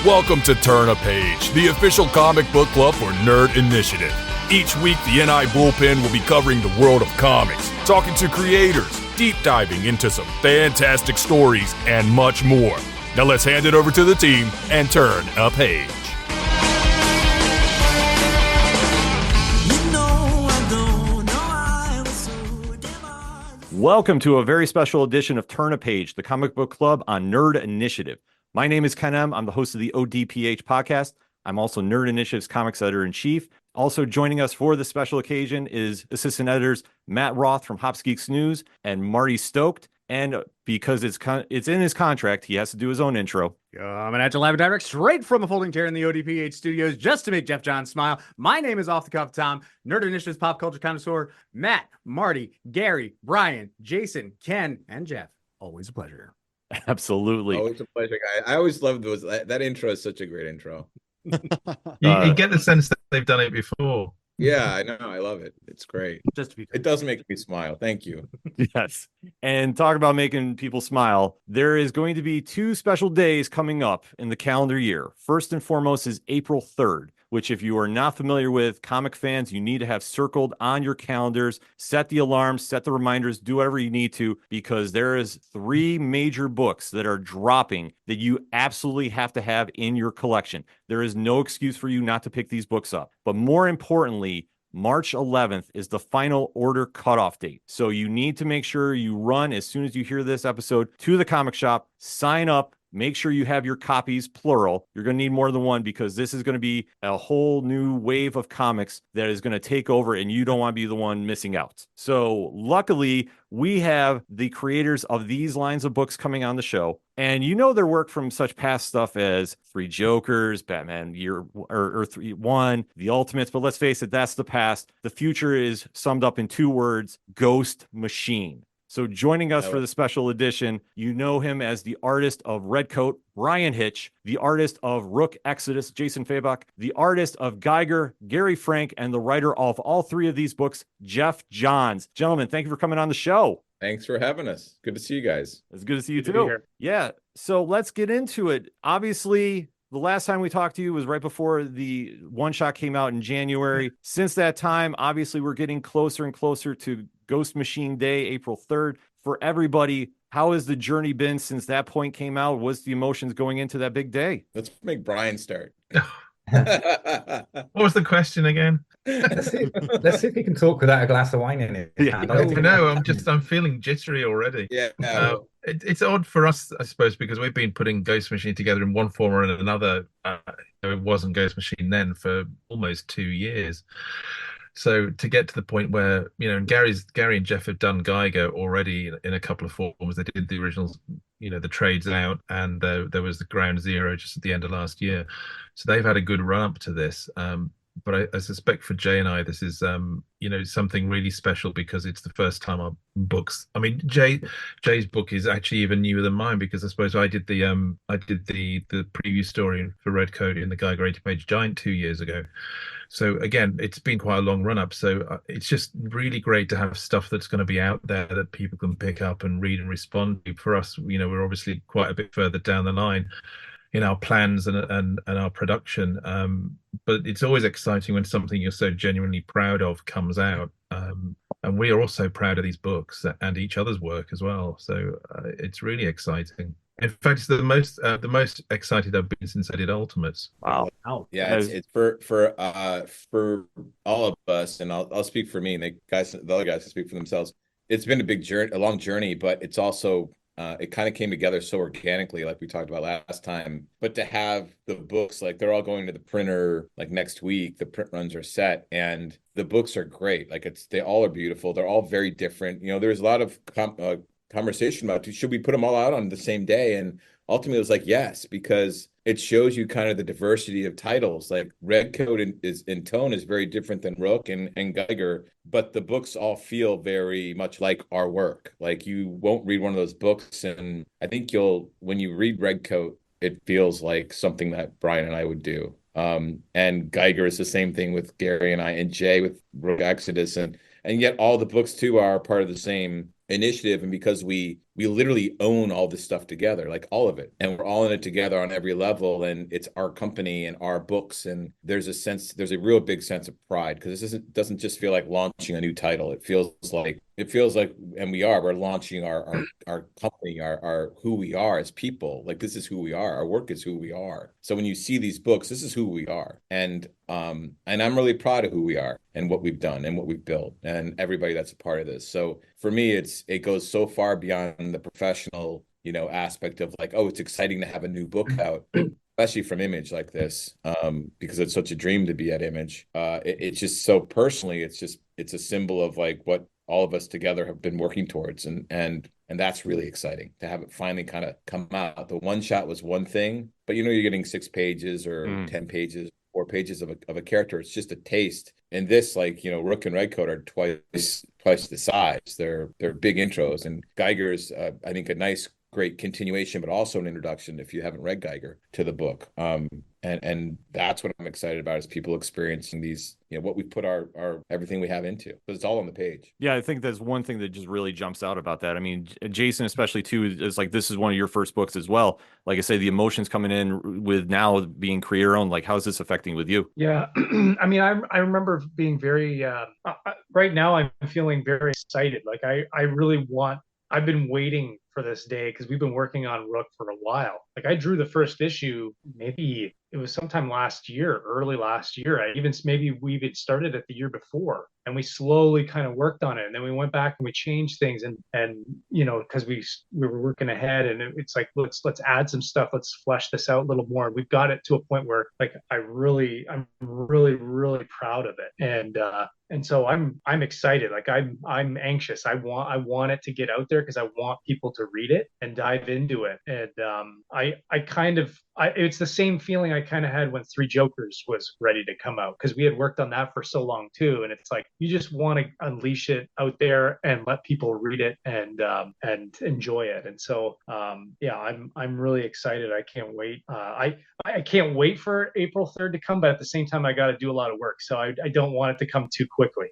Welcome to Turn a Page, the official comic book club for Nerd Initiative. Each week, the NI Bullpen will be covering the world of comics, talking to creators, deep diving into some fantastic stories, and much more. Now let's hand it over to the team and turn a page. Welcome to a very special edition of Turn a Page, the comic book club on Nerd Initiative. My name is Ken M. I'm the host of the ODPH podcast. I'm also Nerd Initiative's comics editor-in-chief. Also joining us for this special occasion is assistant editors Matt Roth from Hops Geeks News and Marty Stoked. And because it's in his contract, he has to do his own intro. I'm an agile live direct straight from a folding chair in the ODPH studios just to make Geoff John smile. My name is Off the Cuff Tom, Nerd Initiative's pop culture connoisseur. Matt, Marty, Gary, Bryan, Jason, Ken, and Geoff. Always a pleasure. Absolutely. Always a pleasure, guy. I always loved those. That intro is such a great intro. You get the sense that they've done it before. Yeah, I know. I love it. It's great. Just to be It does make me smile. Thank you. Yes. And talk about making people smile. There is going to be two special days coming up in the calendar year. First and foremost is April 3rd, which if you are not familiar with, comic fans, you need to have circled on your calendars. Set the alarms, set the reminders, do whatever you need to, because there is 3 major books that are dropping that you absolutely have to have in your collection. There is no excuse for you not to pick these books up. But more importantly, March 11th is the final order cutoff date. So you need to make sure you run as soon as you hear this episode to the comic shop, sign up, make sure you have your copies, plural. You're going to need more than one because this is going to be a whole new wave of comics that is going to take over and you don't want to be the one missing out. So luckily, we have the creators of these lines of books coming on the show. And you know their work from such past stuff as Three Jokers, Batman Year or 3-1, The Ultimates. But let's face it, that's the past. The future is summed up in 2 words, Ghost Machine. So joining us for the special edition, you know him as the artist of REDCOAT, Bryan Hitch, the artist of ROOK Exodus, Jason Fabok, the artist of GEIGER, Gary Frank, and the writer of all 3 of these books, Geoff Johns. Gentlemen, thank you for coming on the show. Thanks for having us. Good to see you guys. It's good to see you too. Yeah. So let's get into it. Obviously, the last time we talked to you was right before the one shot came out in January. Since that time, obviously, we're getting closer and closer to Ghost Machine Day, April 3rd. For everybody, how has the journey been since that point came out? What's the emotions going into that big day? Let's make Bryan start. What was the question again? Let's see if you can talk without a glass of wine in it. Yeah. I'm feeling jittery already. Yeah. It's odd for us, I suppose, because we've been putting Ghost Machine together in one form or another. It wasn't Ghost Machine then for almost 2 years. So to get to the point where, Gary and Geoff have done GEIGER already in a couple of forms. They did the originals, the trades out, and there was the Ground Zero just at the end of last year. So they've had a good run up to this. But I suspect for Jay and I, this is, something really special because it's the first time our books. I mean, Jay's book is actually even newer than mine because I suppose I did the preview story for REDCOAT in the GEIGER 80-page giant 2 years ago. So again, it's been quite a long run up. So it's just really great to have stuff that's going to be out there that people can pick up and read and respond to. For us, we're obviously quite a bit further down the line in our plans and our production. But it's always exciting when something you're so genuinely proud of comes out. And we are also proud of these books and each other's work as well. So it's really exciting. In fact, it's the most excited I've been since I did Ultimates. Wow. Yeah, it's for all of us, and I'll speak for me, and the other guys can speak for themselves. It's been a long journey, but it's also it kind of came together so organically, like we talked about last time. But to have the books, like they're all going to the printer like next week, the print runs are set, and the books are great. Like they all are beautiful. They're all very different. There's a lot of conversation about should we put them all out on the same day, and ultimately it was like yes, because it shows you kind of the diversity of titles. Like REDCOAT is in tone is very different than ROOK and GEIGER, but the books all feel very much like our work. Like you won't read one of those books, and I think when you read REDCOAT, it feels like something that Bryan and I would do. And GEIGER is the same thing with Gary and I, and Jay with ROOK Exodus, and yet all the books too are part of the same initiative. And because we we literally own all this stuff together, like all of it. And we're all in it together on every level. And it's our company and our books. And there's a real big sense of pride, because this doesn't just feel like launching a new title. It feels like, and we're launching our company, our who we are as people. Like, this is who we are. Our work is who we are. So when you see these books, this is who we are. And I'm really proud of who we are and what we've done and what we've built and everybody that's a part of this. So for me, it goes so far beyond the professional, aspect of like, oh, it's exciting to have a new book out, especially from Image like this, because it's such a dream to be at Image. It's just so personally, it's a symbol of like what all of us together have been working towards, and that's really exciting to have it finally kind of come out. The one shot was one thing, but you're getting 6 pages or 10 pages, 4 pages of a character. It's just a taste. And this, like, Rook and REDCOAT are twice the size. They're big intros, and GEIGER's I think a nice, great continuation, but also an introduction, if you haven't read GEIGER, to the book. And that's what I'm excited about, is people experiencing these, what we put our everything we have into, because it's all on the page. Yeah, I think that's one thing that just really jumps out about that. I mean, Jason, especially too, is like, this is one of your first books as well. Like I say, the emotions coming in with now being creator owned, like, how's this affecting with you? Yeah. I mean, I remember being very, right now I'm feeling very excited. Like I really I've been waiting for this day, because we've been working on Rook for a while. Like, I drew the first issue, maybe it was sometime last year, early last year. Maybe we even started it the year before, and we slowly kind of worked on it. And then we went back and we changed things, and because we were working ahead, and it's like, let's add some stuff, let's flesh this out a little more. We've got it to a point where, like, I'm really proud of it. And so I'm excited. Like, I'm anxious. I want it to get out there, because I want people to read it and dive into it. And it's the same feeling I kind of had when Three Jokers was ready to come out, because we had worked on that for so long too. And it's like, you just want to unleash it out there and let people read it and enjoy it. And so yeah, I'm really excited. I can't wait. I can't wait for April 3rd to come, but at the same time, I got to do a lot of work, so I don't want it to come too quickly.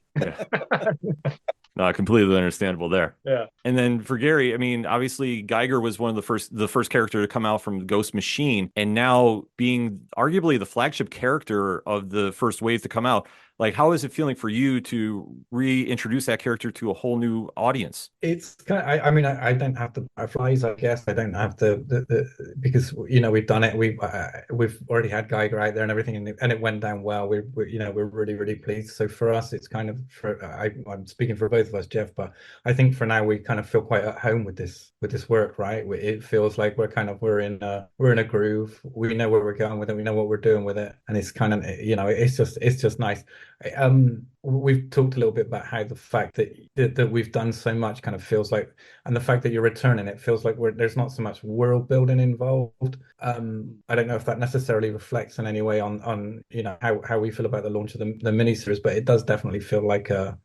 No, completely understandable there. Yeah. And then for Gary, I mean, obviously GEIGER was one of the first character to come out from Ghost Machine, and now being arguably the flagship character of the first wave to come out. Like, how is it feeling for you to reintroduce that character to a whole new audience? It's kind of, I mean, I don't have the butterflies, I guess. I don't have the because we've done it. We've already had GEIGER out there and everything, and it went down well. We're really pleased. So for us, it's kind of, I'm speaking for both of us, Geoff, but I think for now we kind of feel quite at home with this work, right? It feels like we're in a groove. We know where we're going with it. We know what we're doing with it, and it's kind of, it's just nice. We've talked a little bit about how the fact that we've done so much kind of feels like, and the fact that you're returning, it feels like there's not so much world building involved. I don't know if that necessarily reflects in any way on how we feel about the launch of the miniseries, but it does definitely feel like a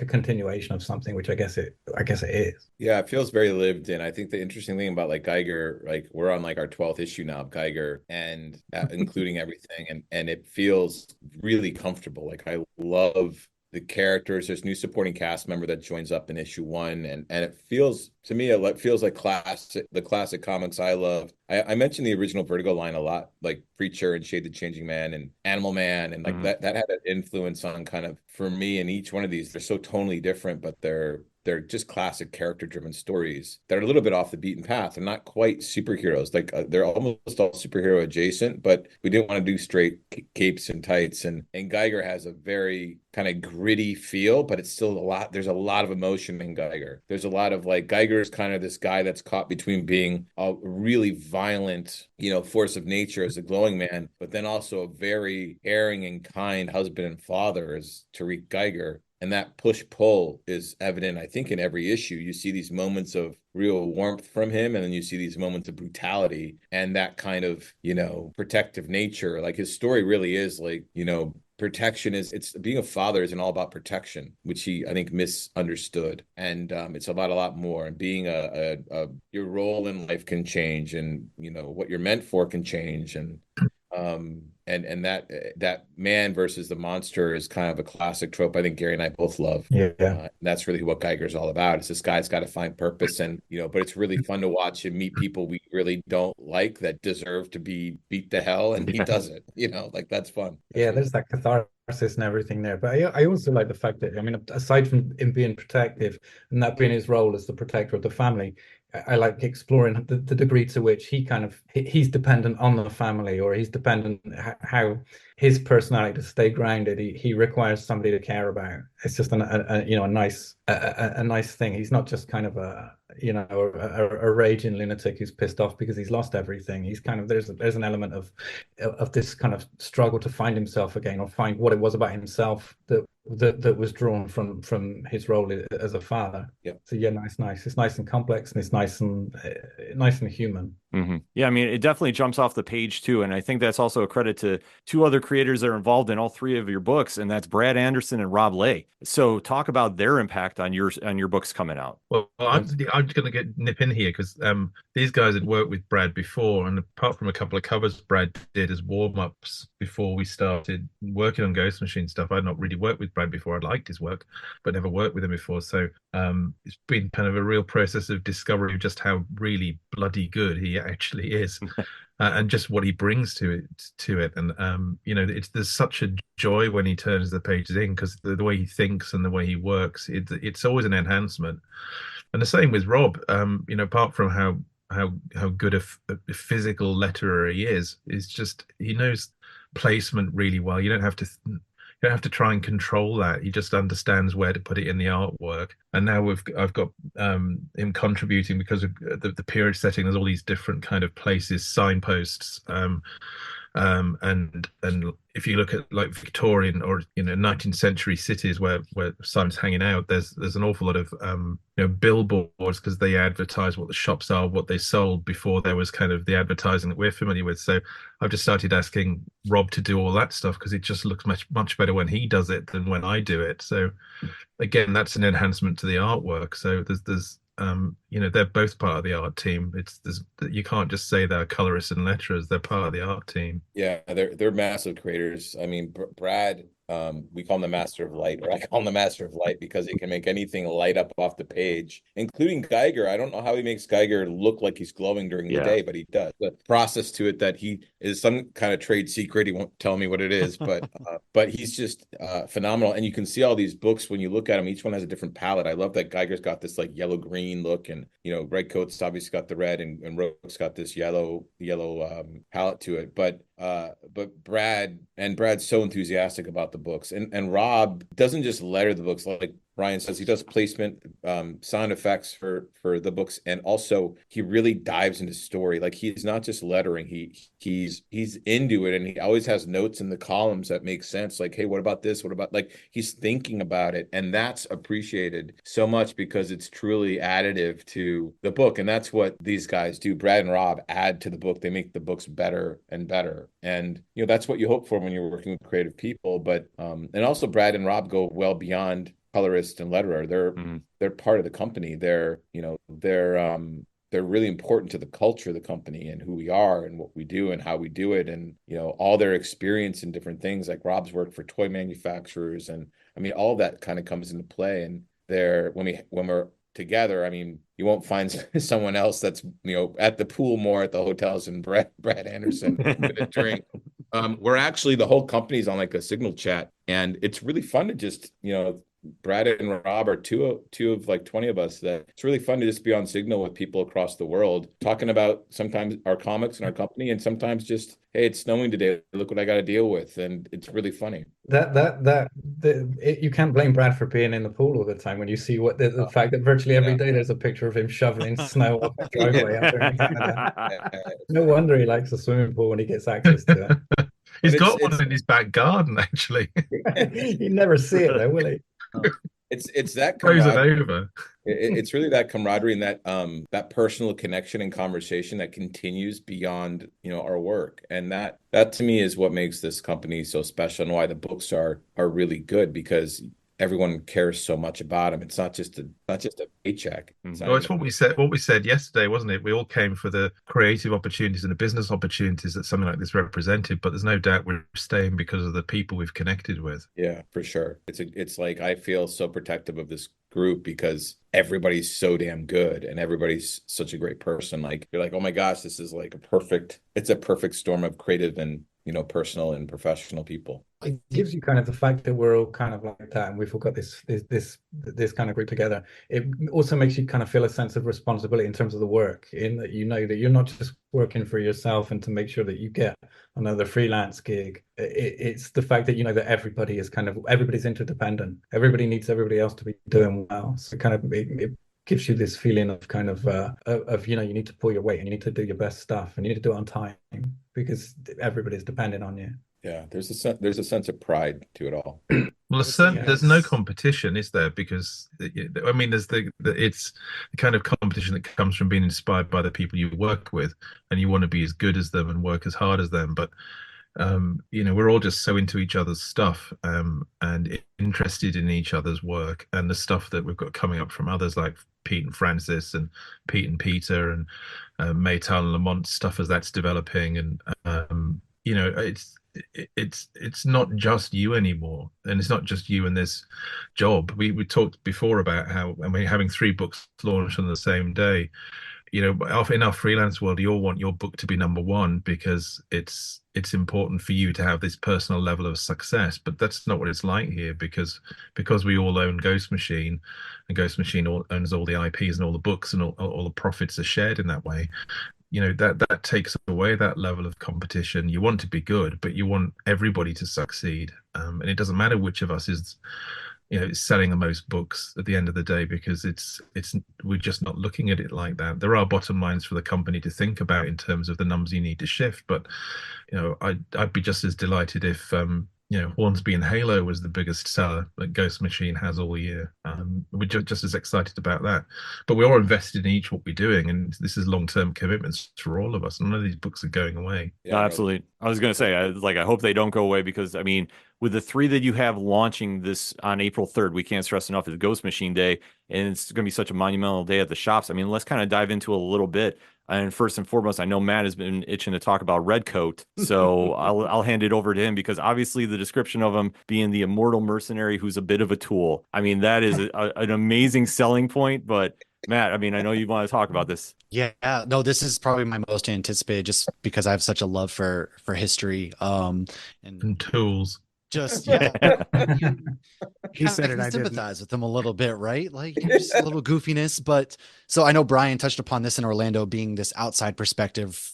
continuation of something, which I guess it is. Yeah, it feels very lived in. I think the interesting thing about like GEIGER, like we're on like our 12th issue now of GEIGER, and including everything, and it feels really comfortable. Like, I love the characters. There's new supporting cast member that joins up in issue 1, and it feels to me, it feels like the classic comics I love. I mentioned the original Vertigo line a lot, like Preacher and Shade the Changing Man and Animal Man, and like that had an influence on kind of, for me, in each one of these. They're so tonally different, but they're just classic character-driven stories that are a little bit off the beaten path. They're not quite superheroes. Like they're almost all superhero adjacent, but we didn't want to do straight capes and tights. And GEIGER has a very kind of gritty feel, but it's still there's a lot of emotion in GEIGER. There's a lot of like, GEIGER is kind of this guy that's caught between being a really violent, force of nature as a glowing man, but then also a very caring and kind husband and father as Tariq GEIGER. And that push-pull is evident, I think, in every issue. You see these moments of real warmth from him, and then you see these moments of brutality and that kind of, protective nature. Like, his story really is like, protection it's being a father isn't all about protection, which he, I think, misunderstood. And it's about a lot more. And being your role in life can change, and, what you're meant for can change. And And that man versus the monster is kind of a classic trope I think Gary and I both love. Yeah. That's really what Geiger's all about. It's this guy's got to find purpose, and but it's really fun to watch him meet people we really don't like that deserve to be beat to hell, and he does it. Like that's fun. Yeah, there's that catharsis and everything there. But I also like the fact that, I mean, aside from him being protective and that being his role as the protector of the family, I like exploring the degree to which he's dependent on the family, or he's dependent how his personality to stay grounded. He requires somebody to care about. It's just a nice thing. He's not just kind of a raging lunatic who's pissed off because he's lost everything. He's kind of there's an element of this kind of struggle to find himself again, or find what it was about himself that was drawn from his role as a father. Yeah. So yeah, nice. It's nice and complex, and it's nice and human. Mm-hmm. Yeah, I mean, it definitely jumps off the page too, and I think that's also a credit to two other creators that are involved in all three of your books, and that's Brad Anderson and Rob Lay. So talk about their impact on your books coming out. Well, I'm going to nip in here because these guys had worked with Brad before, and apart from a couple of covers Brad did as warm-ups before we started working on Ghost Machine stuff, I'd not really worked with Brad before. I'd liked his work, but never worked with him before. So it's been kind of a real process of discovery of just how really bloody good he actually is. And just what he brings to it. And there's such a joy when he turns the pages in, because the way he thinks and the way he works, it's always an enhancement. And the same with Rob. Apart from how good a physical letterer he is just he knows placement really well. You don't have to try and control that. He just understands where to put it in the artwork. And now I've got him contributing because of the period setting. There's all these different kind of places, signposts, and if you look at like Victorian or 19th century cities where Simon's hanging out, there's an awful lot of billboards, because they advertise what the shops are, what they sold before there was kind of the advertising that we're familiar with. So I've just started asking Rob to do all that stuff, because it just looks much better when he does it than when I do it. So again, that's an enhancement to the artwork. So there's they're both part of the art team. You can't just say they're colorists and letterers. They're part of the art team. Yeah, they're massive creators. I mean, Brad, we call him the master of light, or I call him the master of light, because he can make anything light up off the page, including Geiger. I don't know how he makes Geiger look like he's glowing during the day, but he does. The process to it that he is some kind of trade secret. He won't tell me what it is, but he's just phenomenal. And you can see all these books when you look at them. Each one has a different palette. I love that Geiger's got this like yellow green look, and Redcoat's obviously got the red, and Rook's got this yellow palette to it. But Brad's so enthusiastic about the books, and Rob doesn't just letter the books like Bryan says. He does placement, sound effects for the books, and also he really dives into story. Like, he's not just lettering; he's into it, and he always has notes in the columns that make sense. Like, hey, what about this? What about, like, he's thinking about it, and that's appreciated so much because it's truly additive to the book, and that's what these guys do. Brad and Rob add to the book; they make the books better and better, and that's what you hope for when you're working with creative people. But and also Brad and Rob go well beyond colorist and letterer. They're part of the company. They're really important to the culture of the company and who we are and what we do and how we do it, and all their experience in different things. Like Rob's worked for toy manufacturers, and I mean, all of that kind of comes into play. And when we're together, I mean, you won't find someone else that's at the pool more at the hotels than Brad Anderson with a drink. We're actually, the whole company's on like a Signal chat, and it's really fun to just Brad and Rob are two of like 20 of us, that it's really fun to just be on Signal with people across the world talking about sometimes our comics and our company, and sometimes just, hey, it's snowing today, look what I got to deal with, and it's really funny. You can't blame Brad for being in the pool all the time when you see what the fact that virtually every day there's a picture of him shoveling snow off the driveway underneath Canada. No wonder he likes the swimming pool when he gets access to it. He's got one in his back garden, actually. You never see it though, will he? It's that over. It's really that camaraderie and that personal connection and conversation that continues beyond our work, and that to me is what makes this company so special, and why the books are really good, because everyone cares so much about him. It's not just a paycheck. It's not Well, even it's what we said yesterday, wasn't it? We all came for the creative opportunities and the business opportunities that something like this represented, but there's no doubt we're staying because of the people we've connected with. Yeah, for sure. It's like I feel so protective of this group because everybody's so damn good and everybody's such a great person. Like you're like, oh my gosh, this is like it's a perfect storm of creative and personal and professional people. It gives you kind of the fact that we're all kind of like that, and we've all got this kind of group together. It also makes you kind of feel a sense of responsibility in terms of the work, in that you know that you're not just working for yourself and to make sure that you get another freelance gig. It's the fact that you know that everybody's interdependent. Everybody needs everybody else to be doing well. So it gives you this feeling of kind of you need to pull your weight and you need to do your best stuff and you need to do it on time because everybody's dependent on you. Yeah, there's a sense of pride to it all. Well, there's no competition, is there? Because I mean, it's the kind of competition that comes from being inspired by the people you work with, and you want to be as good as them and work as hard as them. But we're all just so into each other's stuff and interested in each other's work and the stuff that we've got coming up from others like Pete and Francis and Pete and Peter and Maytal and Lamont stuff as that's developing. And it's not just you anymore, and it's not just you in this job. We talked before about how, I mean, having 3 books launched on the same day. In our freelance world, you all want your book to be number 1 because it's important for you to have this personal level of success. But that's not what it's like here because we all own Ghost Machine, and Ghost Machine owns all the IPs and all the books, and all the profits are shared in that way. That takes away that level of competition. You want to be good, but you want everybody to succeed, and it doesn't matter which of us is selling the most books at the end of the day, because we're just not looking at it like that. There are bottom lines for the company to think about in terms of the numbers you need to shift, but I'd be just as delighted if Hornsby and Halo was the biggest seller that Ghost Machine has all year. We're just as excited about that. But we're all invested in each what we're doing, and this is long-term commitments for all of us. None of these books are going away. Yeah, absolutely. I was going to say, I hope they don't go away because, I mean, with the 3 that you have launching this on April 3rd, we can't stress enough, it's Ghost Machine Day, and it's going to be such a monumental day at the shops. I mean, let's kind of dive into it a little bit. And first and foremost, I know Matt has been itching to talk about REDCOAT, so I'll hand it over to him because obviously the description of him being the immortal mercenary who's a bit of a tool. I mean, that is an amazing selling point. But Matt, I mean, I know you want to talk about this. Yeah, no, this is probably my most anticipated just because I have such a love for history and tools. Just he said it. I sympathize with him a little bit, right? Like just a little goofiness, but so I know Bryan touched upon this in Orlando, being this outside perspective,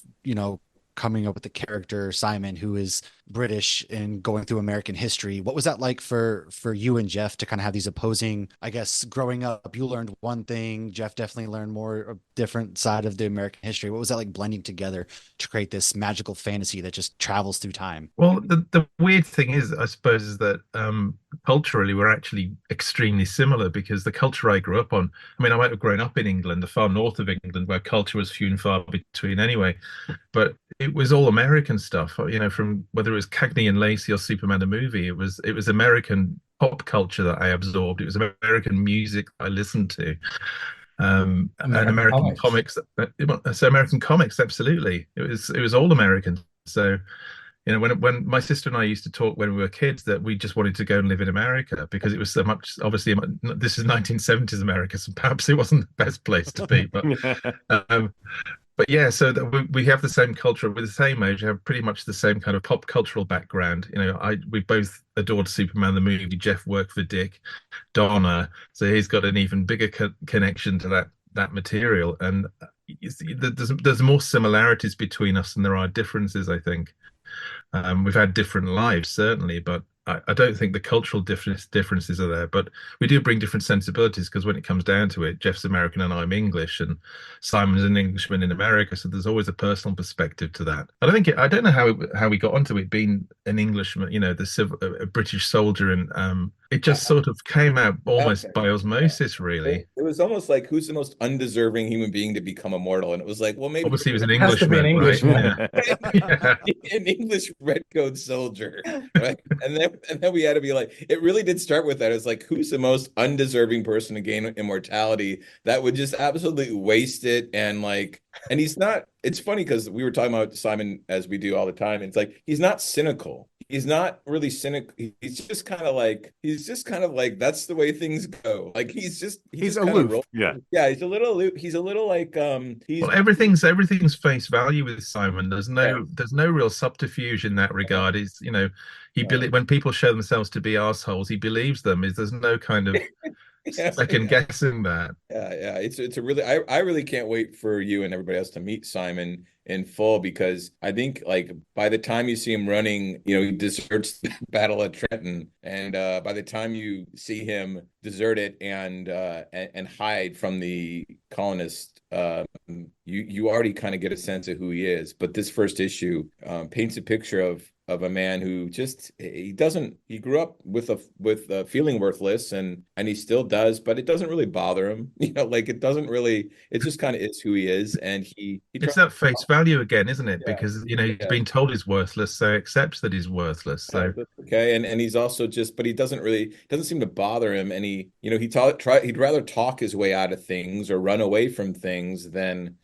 coming up with the character Simon, who is British and going through American history. What was that like for you and Geoff to kind of have these opposing, I guess, growing up? You learned one thing, Geoff definitely learned more a different side of the American history. What was that like blending together to create this magical fantasy that just travels through time? Well, the weird thing is, I suppose, is that culturally we're actually extremely similar, because the culture I grew up on, I mean, I might have grown up in England, the far north of England, where culture was few and far between anyway, but it was all American stuff, from whether it was Cagney and Lacey or Superman the movie. It was American pop culture that I absorbed. It was American music I listened to, and American comics. So American comics, absolutely. It was all American. So when my sister and I used to talk when we were kids that we just wanted to go and live in America because it was so much. Obviously, this is 1970s America, so perhaps it wasn't the best place to be, but. But yeah, so we have the same culture. We're the same age, have pretty much the same kind of pop cultural background. We both adored Superman the movie. Geoff worked for Dick Donner, so he's got an even bigger connection to that material. And there's more similarities between us than there are differences, I think. We've had different lives, certainly, but I don't think the cultural differences are there. But we do bring different sensibilities, because when it comes down to it, Geoff's American and I'm English, and Simon's an Englishman in America, so there's always a personal perspective to that. I don't know how we got onto it being an Englishman, a British soldier in It just sort of came out almost Okay. by osmosis, really. It was almost like, who's the most undeserving human being to become immortal? And it was like, well, maybe Obviously, he was an Has to be an Englishman, right? Englishman. Yeah. an English redcoat soldier, right? And then we had to be like, it really did start with that. It's like, who's the most undeserving person to gain immortality that would just absolutely waste it? And he's not, it's funny because we were talking about Simon as we do all the time. It's like, he's not cynical. He's not really cynical. He's just kind of like, that's the way things go. Like he's He's just kind of aloof. Yeah. he's a little aloof. He's a little like he's Well, everything's face value with Simon. There's no real subterfuge in that regard. Is when people show themselves to be assholes, he believes them. There's no kind of second guessing that. Yeah. It's a really I really can't wait for you and everybody else to meet Simon in full, because I think like by the time you see him running, he deserts the Battle of Trenton, and by the time you see him desert it and hide from the colonists, you already kind of get a sense of who he is. But this first issue paints a picture of a man who he grew up with feeling worthless, and he still does, but it doesn't really bother him. It just kind of is who he is. And it's that face value again, isn't it? Yeah. Because he's been told he's worthless, so he accepts that he's worthless. So okay, and he's also but he doesn't seem to bother him, and he'd rather talk his way out of things or run away from things than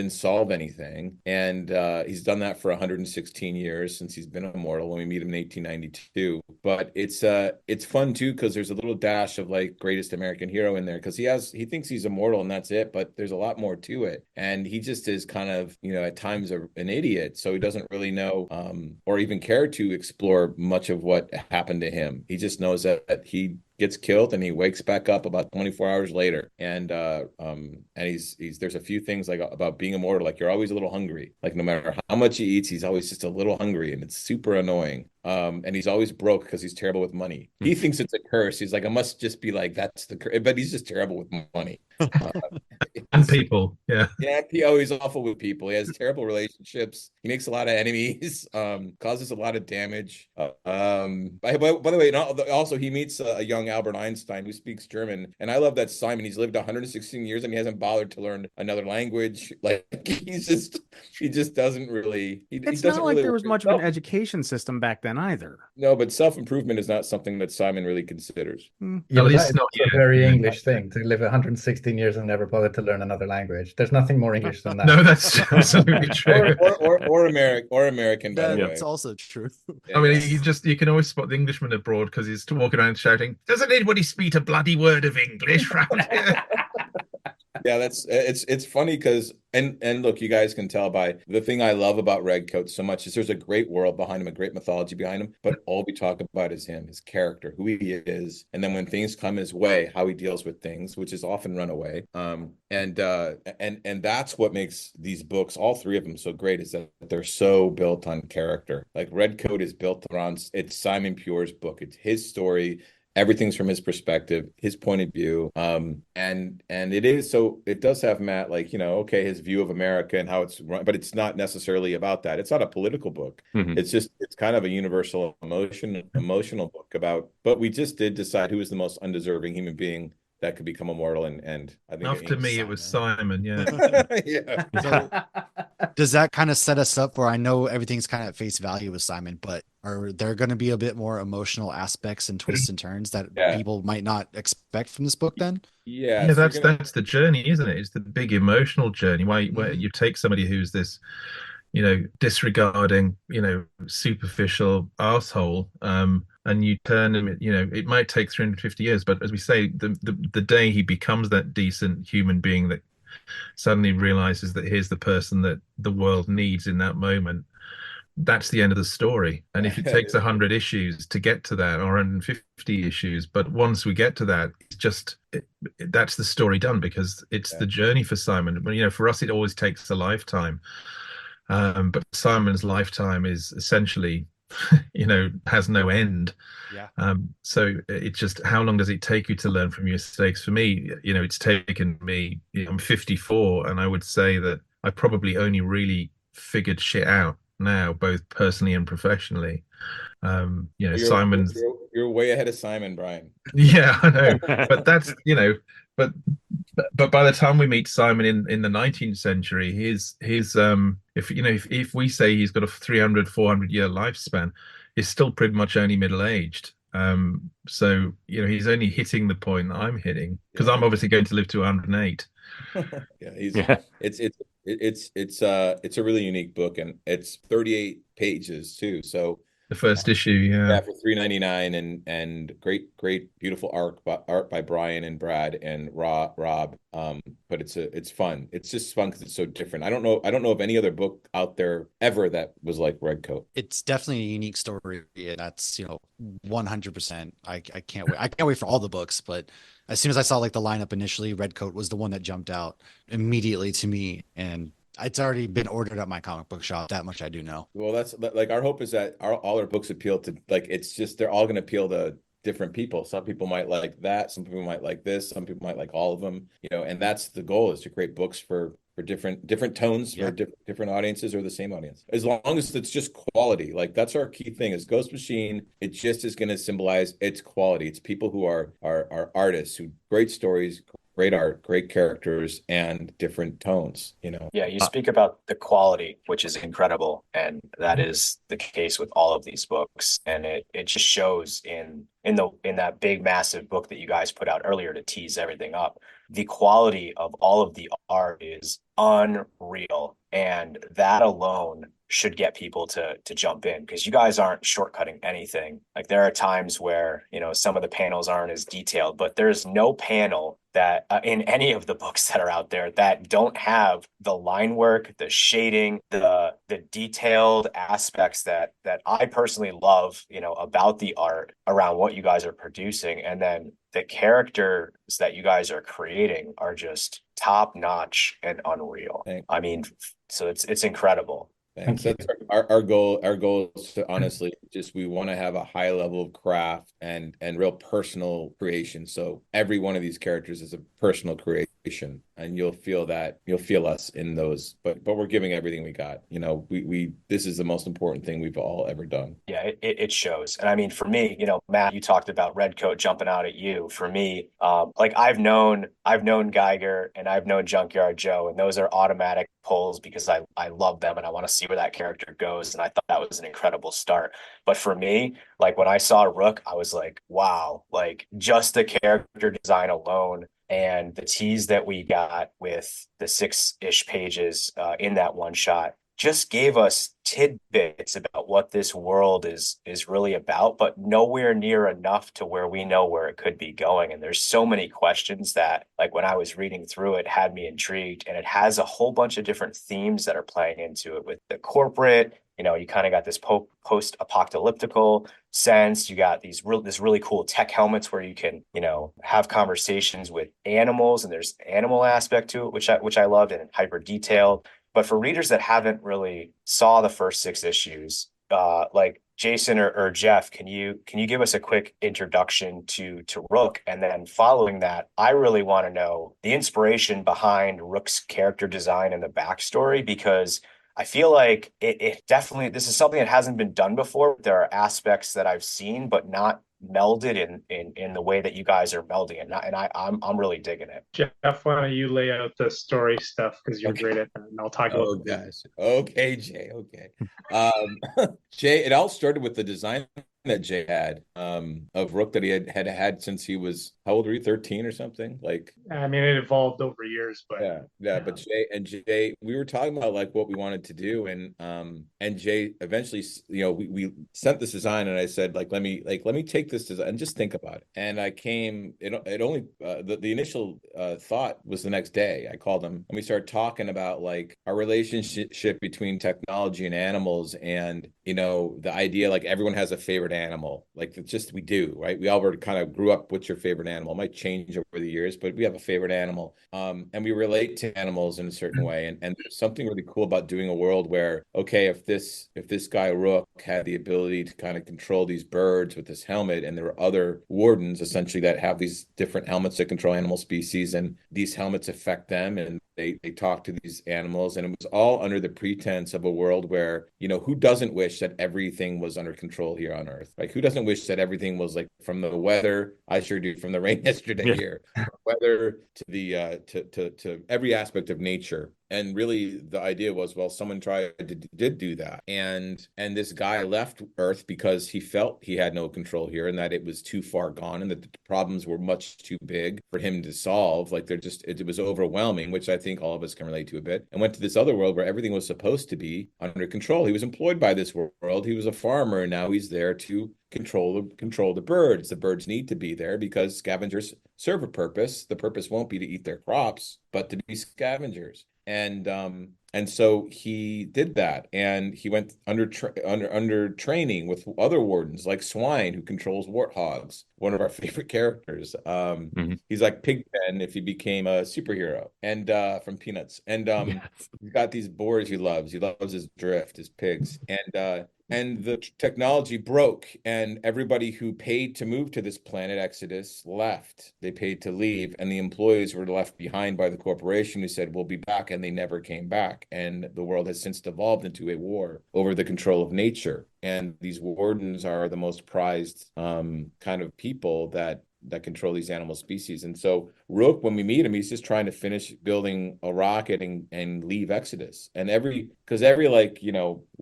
solve anything. And he's done that for 116 years since he's been immortal, when we meet him in 1892. But it's fun too, because there's a little dash of like greatest American hero in there, because he thinks he's immortal and that's it, but there's a lot more to it. And he just is kind of at times an idiot, so he doesn't really know or even care to explore much of what happened to him. He just knows that he gets killed and he wakes back up about 24 hours later. And there's a few things like about being immortal, like you're always a little hungry. Like no matter how much he eats, he's always just a little hungry, and it's super annoying. And he's always broke because he's terrible with money. He thinks it's a curse. He's like, I must just be like, that's the curse. But he's just terrible with money. And people, yeah. Yeah, he's awful with people. He has terrible relationships. He makes a lot of enemies, causes a lot of damage. By the way, also he meets a young Albert Einstein who speaks German. And I love that Simon, he's lived 116 years and he hasn't bothered to learn another language. Like he just doesn't really. It's not like there was much of an education system back then either. No, but self-improvement is not something that Simon really considers. Yeah, but that is a very English thing, to live 116 years and never bother to learn another language. There's nothing more English than that. No, that's absolutely true. or American, by the way. That's also true. I mean, you can always spot the Englishman abroad because he's walking around shouting, "Doesn't anybody speak a bloody word of English around here?" Yeah, it's funny because and look, you guys can tell by the thing I love about Redcoat so much is there's a great world behind him, a great mythology behind him, but all we talk about is him, his character, who he is, and then when things come his way, how he deals with things, which is often run away. And that's what makes these books, all three of them, so great, is that they're so built on character. Like Redcoat is built around, it's Simon Pure's book, it's his story. Everything's from his perspective, his point of view. And it does have Matt, like, okay, his view of America and how it's run, but it's not necessarily about that. It's not a political book. Mm-hmm. It's kind of a universal emotional book about, but we just did decide who was the most undeserving human being that could become immortal. And I think after me, it was Simon. Yeah. Yeah. So, does that kind of set us up for, I know everything's kind of at face value with Simon, but are there going to be a bit more emotional aspects and twists and turns that people might not expect from this book then? Yeah. Yeah, that's the journey, isn't it? It's the big emotional journey where you take somebody who's this, disregarding, superficial asshole, and you turn him, it might take 350 years, but as we say, the day he becomes that decent human being that suddenly realizes that here's the person that the world needs in that moment, that's the end of the story. And if it takes 100 issues to get to that, or 150 issues, but once we get to that, it's just that's the story done, because it's the journey for Simon. But for us, it always takes a lifetime. But Simon's lifetime is essentially, has no end. Yeah. So it's just, how long does it take you to learn from your mistakes? For me, it's taken me, I'm 54, and I would say that I probably only really figured shit out now, both personally and professionally. You're Simon's. you're way ahead of Simon, Bryan. Yeah, I know, but that's but by the time we meet Simon in the 19th century, his if we say he's got a 300-400 year lifespan, he's still pretty much only middle aged. So he's only hitting the point that I'm hitting, because I'm obviously going to live to 108. Yeah, it's a really unique book, and it's 38 pages too. So The first issue, yeah. for $3.99, and great beautiful art by Bryan and Brad and Rob. But it's fun. It's just fun because it's so different. I don't know of any other book out there ever that was like Redcoat. It's definitely a unique story, and that's 100%. I can't wait. I can't wait for all the books, but as soon as I saw like the lineup initially, Redcoat was the one that jumped out immediately to me, and it's already been ordered at my comic book shop. That much I do know. Well, that's like our hope is that all our books appeal to, like, it's just they're all going to appeal to different people. Some people might like that, some people might like this, some people might like all of them, and that's the goal, is to create books for different tones, for different audiences, or the same audience, as long as it's just quality. Like, that's our key thing is Ghost Machine. It just is going to symbolize its quality. It's people who are artists, who great stories, great art, great characters, and different tones. Yeah, you speak about the quality, which is incredible, and that is the case with all of these books, and it just shows in that big massive book that you guys put out earlier to tease everything up. The quality of all of the art is unreal, and that alone should get people to jump in, because you guys aren't shortcutting anything. Like, there are times where some of the panels aren't as detailed, but there's no panel that in any of the books that are out there that don't have the line work, the shading, the detailed aspects that I personally love, about the art around what you guys are producing. And then the characters that you guys are creating are just top notch and unreal. Thanks. I mean, so it's incredible. Thanks. That's our goal. Our goal is to honestly just, we want to have a high level of craft and real personal creation. So every one of these characters is a personal creation, and you'll feel us in those. But we're giving everything we got. We this is the most important thing we've all ever done. Yeah, it shows. And I mean, for me, Matt, you talked about Redcoat jumping out at you. For me, like, I've known Geiger and I've known Junkyard Joe, and those are automatic pulls because I love them and I want to see where that character goes. And I thought that was an incredible start. But for me, like, when I saw Rook, I was like, wow, like, just the character design alone and the tease that we got with the 6-ish pages in that one shot just gave us tidbits about what this world is really about, but nowhere near enough to where we know where it could be going. And there's so many questions that, like, when I was reading through it, had me intrigued. And it has a whole bunch of different themes that are playing into it with the corporate. You kind of got this post-apocalyptical sense. You got this really cool tech helmets where you can, have conversations with animals, and there's animal aspect to it, which I loved, and hyper detailed. But for readers that haven't really saw the first 6 issues, like Jason or Geoff, can you give us a quick introduction to Rook? And then following that, I really want to know the inspiration behind Rook's character design and the backstory, because I feel like it definitely, this is something that hasn't been done before. There are aspects that I've seen, but not melded in the way that you guys are melding it, and I'm really digging it. Geoff, why don't you lay out the story stuff, because you're great at that, and I'll talk about it. Guys. Okay, Jay. Okay. Jay, it all started with the design that Jay had of Rook that he had since he was, how old were you, 13 or something? Like, I mean, it evolved over years, but yeah. But Jay, we were talking about like what we wanted to do, and Jay eventually, we sent this design, and I said, like, let me take this design and just think about it. And I came, it only the initial thought was the next day. I called him and we started talking about like our relationship between technology and animals, and the idea, like, everyone has a favorite animal. Like, it's just, we do, right? We all were kind of grew up, what's your favorite animal? It might change over the years, but we have a favorite animal. And we relate to animals in a certain way. And there's something really cool about doing a world where, okay, if this guy Rook had the ability to kind of control these birds with this helmet, and there are other wardens essentially that have these different helmets that control animal species, and these helmets affect them, and They talked to these animals, and it was all under the pretense of a world where, who doesn't wish that everything was under control here on Earth? Like, who doesn't wish that everything was like, from the weather? I sure do. From the rain yesterday here, weather to the to every aspect of nature. And really, the idea was, well, someone did do that, and this guy left Earth because he felt he had no control here, and that it was too far gone, and that the problems were much too big for him to solve. Like, it was overwhelming, which I think all of us can relate to a bit. And went to this other world where everything was supposed to be under control. He was employed by this world. He was a farmer, and now he's there to control the birds. The birds need to be there because scavengers serve a purpose. The purpose won't be to eat their crops, but to be scavengers. And so he did that, and he went under training with other wardens like Swine, who controls warthogs, one of our favorite characters. He's like Pigpen if he became a superhero, and from Peanuts. And he's got these boars he loves. He loves his drift, his pigs, and the technology broke, and everybody who paid to move to this planet Exodus left. They paid to leave, and the employees were left behind by the corporation, who said, we'll be back, and they never came back. And the world has since devolved into a war over the control of nature. And these wardens are the most prized kind of people that control these animal species. And so Rook, when we meet him, he's just trying to finish building a rocket and leave Exodus. And every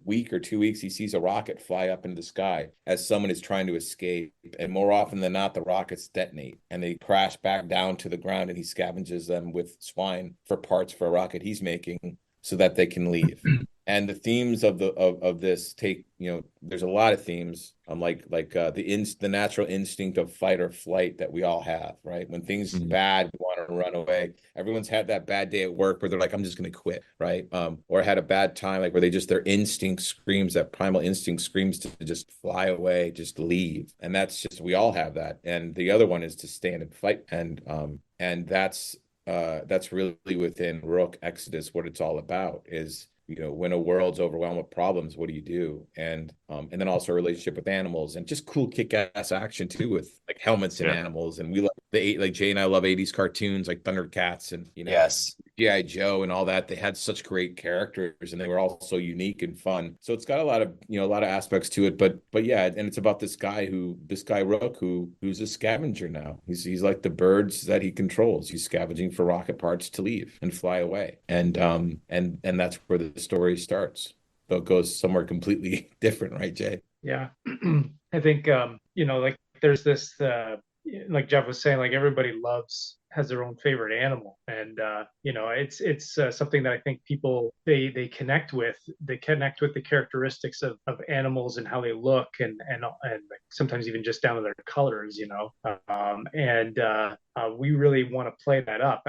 week or 2 weeks, he sees a rocket fly up into the sky as someone is trying to escape. And more often than not, the rockets detonate and they crash back down to the ground, and he scavenges them with Swine for parts for a rocket he's making so that they can leave. And the themes of this take, there's a lot of themes, like the natural instinct of fight or flight that we all have, right? When things are bad, we want to run away. Everyone's had that bad day at work where they're like, I'm just going to quit, right? Or had a bad time, like where their instinct screams, that primal instinct screams to just fly away, just leave. And that's just, we all have that. And the other one is to stand and fight. And that's really within Rook Exodus, what it's all about is, when a world's overwhelmed with problems, what do you do? And then also a relationship with animals, and just cool kick-ass action too, with like helmets and animals. And we love like Jay and I love 80s cartoons like Thundercats and yes, GI Joe and all that. They had such great characters, and they were all so unique and fun. So it's got a lot of aspects to it. But yeah, and it's about this guy Rook, who's a scavenger now. He's like the birds that he controls. He's scavenging for rocket parts to leave and fly away. And that's where the story starts. So it goes somewhere completely different, right, Jay? Yeah. I think like there's this like Geoff was saying, like everybody has their own favorite animal, and it's something that I think people they connect with. They connect with the characteristics of animals and how they look, and sometimes even just down to their colors, we really want to play that up.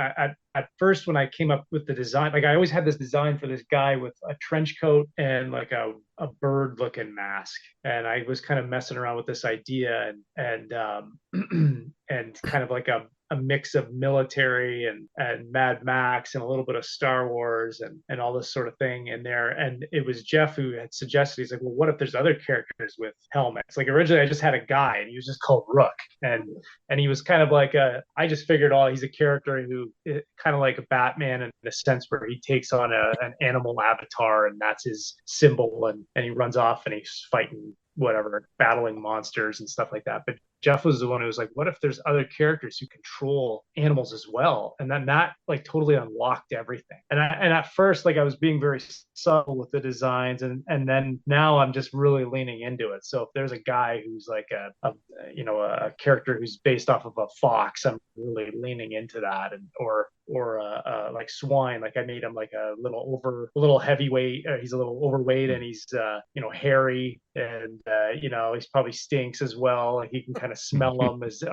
At first, when I came up with the design, like I always had this design for this guy with a trench coat and like a bird looking mask, and I was kind of messing around with this idea and kind of like a mix of military and Mad Max and a little bit of Star Wars and all this sort of thing in there. And it was Geoff who had suggested, he's like, well, what if there's other characters with helmets? Like originally I just had a guy and he was just called Rook. And he was kind of like I just figured, he's a character who kind of like a Batman in a sense where he takes on an animal avatar, and that's his symbol. And he runs off and he's fighting whatever, battling monsters and stuff like that. But Geoff was the one who was like, what if there's other characters who control animals as well? And then that like totally unlocked everything. And at first, like I was being very subtle with the designs, and then now I'm just really leaning into it. So if there's a guy who's like a character who's based off of a fox, I'm really leaning into that. And or like Swine, like I made him like a little heavyweight. He's a little overweight, and he's hairy, and he's probably stinks as well. Like he can kind of smell them. His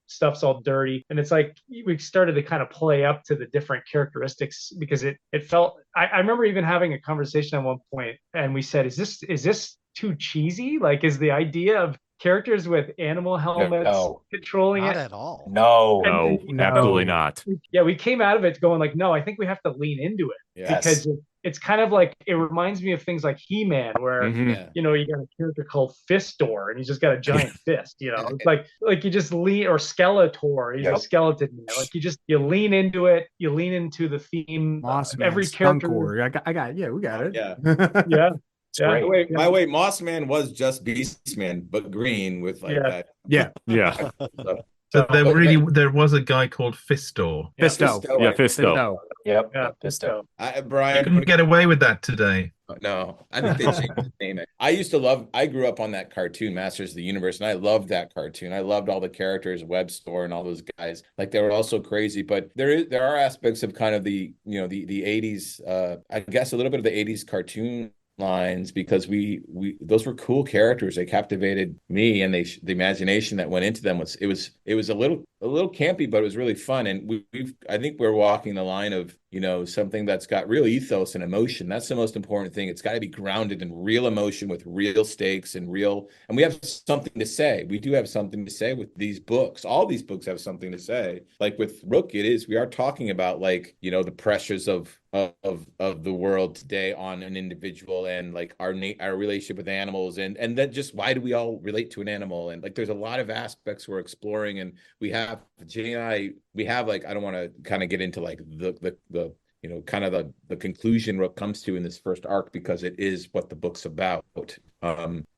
stuff's all dirty, and it's like we started to kind of play up to the different characteristics, because it felt. I remember even having a conversation at one point, and we said, "Is this too cheesy? Like, is the idea of characters with animal helmets controlling not it at all? No, absolutely not." Yeah, we came out of it going like, no, I think we have to lean into it, because it's kind of like, it reminds me of things like He-Man, where Yeah. you know, you got a character called Fistor, and he's just got a giant fist. You know, it's like you just lean, or Skeletor, he's a skeleton. You know? Like you lean into it, you lean into the theme. Moss Man, Every character, I got, yeah, we got it. Yeah. yeah, It's great. By the way, Moss Man was just Beast Man, but green with like that. Yeah. So there was a guy called Fistor. Fisto. Yeah, Fisto. Yep. Yeah, Fisto. Brian, You couldn't get away with that today. no, I think they changed the name. I grew up on that cartoon, Masters of the Universe, and I loved that cartoon. I loved all the characters, Webster and all those guys. Like, they were all so crazy, but there are aspects of kind of the 80s, I guess a little bit of the 80s cartoon lines, because we those were cool characters. They captivated me, and the imagination that went into them was a little campy, but it was really fun. And I think we're walking the line of something that's got real ethos and emotion. That's the most important thing. It's got to be grounded in real emotion with real stakes and we have something to say. We do have something to say with these books. All these books have something to say. Like with Rook, we are talking about the pressures of the world today on an individual, and like our relationship with animals, and then just why do we all relate to an animal, and like there's a lot of aspects we're exploring. And Jenny and I have I don't want to kind of get into like the kind of the conclusion Rook comes to in this first arc, because it is what the book's about.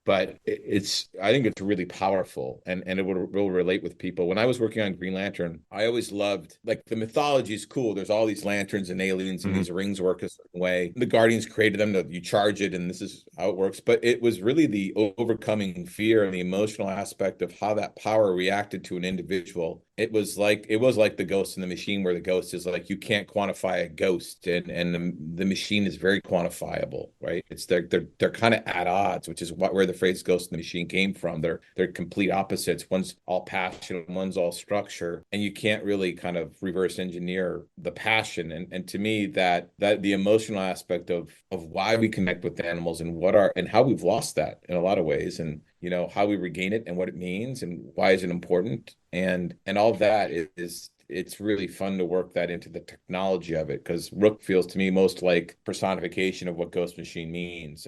But I think it's really powerful, and it will relate with people. When I was working on Green Lantern, I always loved, like, the mythology is cool. There's all these lanterns and aliens, and these rings work a certain way. The Guardians created them, you charge it, and this is how it works. But it was really the overcoming fear and the emotional aspect of how that power reacted to an individual. It was like the Ghost in the Machine, where the ghost is like, you can't quantify a ghost, and the machine is very quantifiable, right? It's they're kind of at odds, which is where the phrase Ghost in the Machine came from. They're complete opposites. One's all passion, one's all structure, and you can't really kind of reverse engineer the passion. And to me, that the emotional aspect of why we connect with animals, and how we've lost that in a lot of ways, and how we regain it and what it means and why is it important, and all of that it's really fun to work that into the technology of it, because Rook feels to me most like personification of what Ghost Machine means,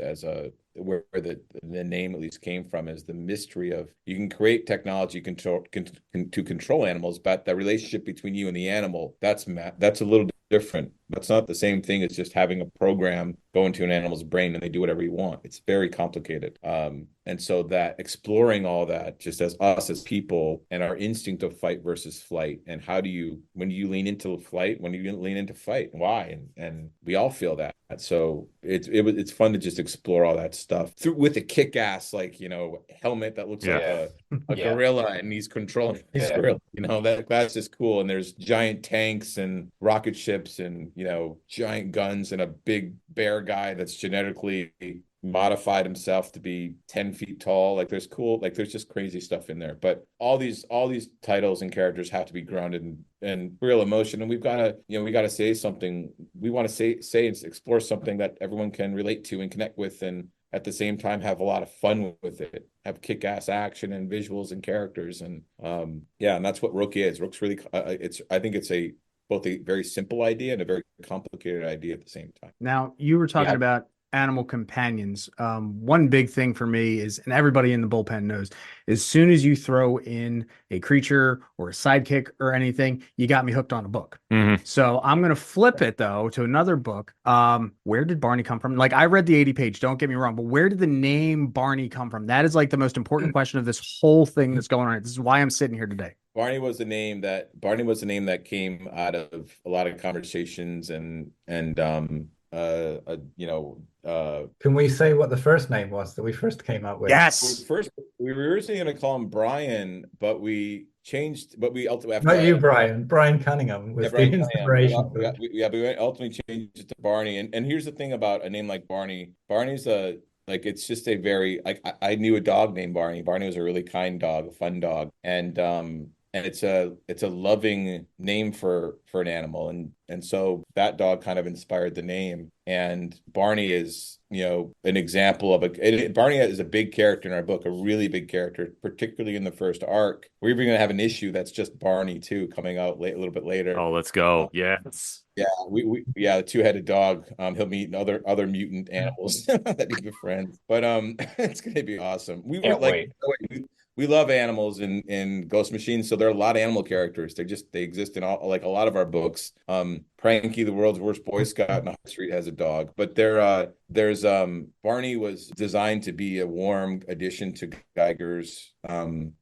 where the name at least came from, is the mystery of, you can create technology to control animals, but the relationship between you and the animal, that's a little different. That's not the same thing as just having a program go into an animal's brain and they do whatever you want. It's very complicated. And so that exploring all that, just as us as people, and our instinct of fight versus flight, and when do you lean into flight, when do you lean into fight, and why? And we all feel that. So it's fun to just explore all that stuff with a kick-ass helmet that looks like a gorilla, and he's controlling his gorilla. That's just cool. And there's giant tanks and rocket ships and giant guns, and a big bear guy that's genetically modified himself to be 10 feet tall. There's just crazy stuff in there. But all these titles and characters have to be grounded in real emotion, and we got to say something. We want to say and explore something that everyone can relate to and connect with, and at the same time have a lot of fun with it, have kick-ass action and visuals and characters. And and that's what Rook is. Rook's really I think it's both a very simple idea and a very complicated idea at the same time. Now, you were talking about animal companions. One big thing for me is, and everybody in the bullpen knows, as soon as you throw in a creature or a sidekick or anything, you got me hooked on a book. So I'm going to flip it though to another book. Where did Barney come from? Like, I read the 80 page, don't get me wrong, but where did the name Barney come from? That is like the most important question of this whole thing that's going on. This is why I'm sitting here today. Barney was the name that came out of a lot of conversations and can we say what the first name was that we first came up with? Yes. We were originally going to call him Bryan, but we changed. But we ultimately, not you, Bryan. Bryan Cunningham was the inspiration. We ultimately changed it to Barney. And here's the thing about a name like Barney. Barney's it's just a very I knew a dog named Barney. Barney was a really kind dog, a fun dog, and and it's a loving name for an animal, and so that dog kind of inspired the name. And Barney is, an example of Barney is a big character in our book, a really big character, particularly in the first arc. We're even going to have an issue that's just Barney too, coming out a little bit later. Oh, let's go. Yes. Yeah, the two-headed dog. He'll meet other mutant animals that he befriends. But it's gonna be awesome. Can't wait. We love animals in Ghost Machine, so there are a lot of animal characters. They exist in all, like a lot of our books. Pranky, the world's worst Boy Scout in High Street, has a dog. But there's Barney was designed to be a warm addition to Geiger's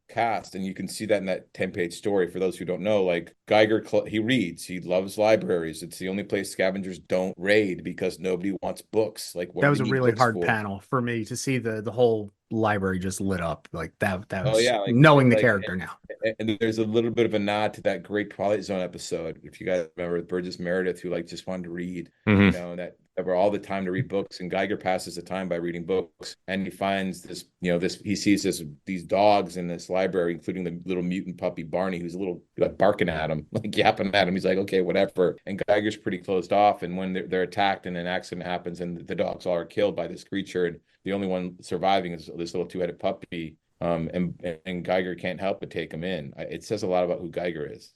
cast, and you can see that in that 10-page story. For those who don't know, like Geiger, he reads, he loves libraries. It's the only place scavengers don't raid because nobody wants books. Like, that was a really hard panel for me to see the whole library just lit up like that. That was knowing the character now. And there's a little bit of a nod to that great Twilight Zone episode, if you guys remember, Burgess Meredith, who just wanted to read, that were all the time to read books, and Geiger passes the time by reading books, and he finds this, he sees these dogs in this library, including the little mutant puppy Barney, who's a little barking at him, like yapping at him. He's like, okay, whatever. And Geiger's pretty closed off, and when they're attacked and an accident happens and the dogs all are killed by this creature, and the only one surviving is this little two-headed puppy. And Geiger can't help but take him in. It says a lot about who Geiger is.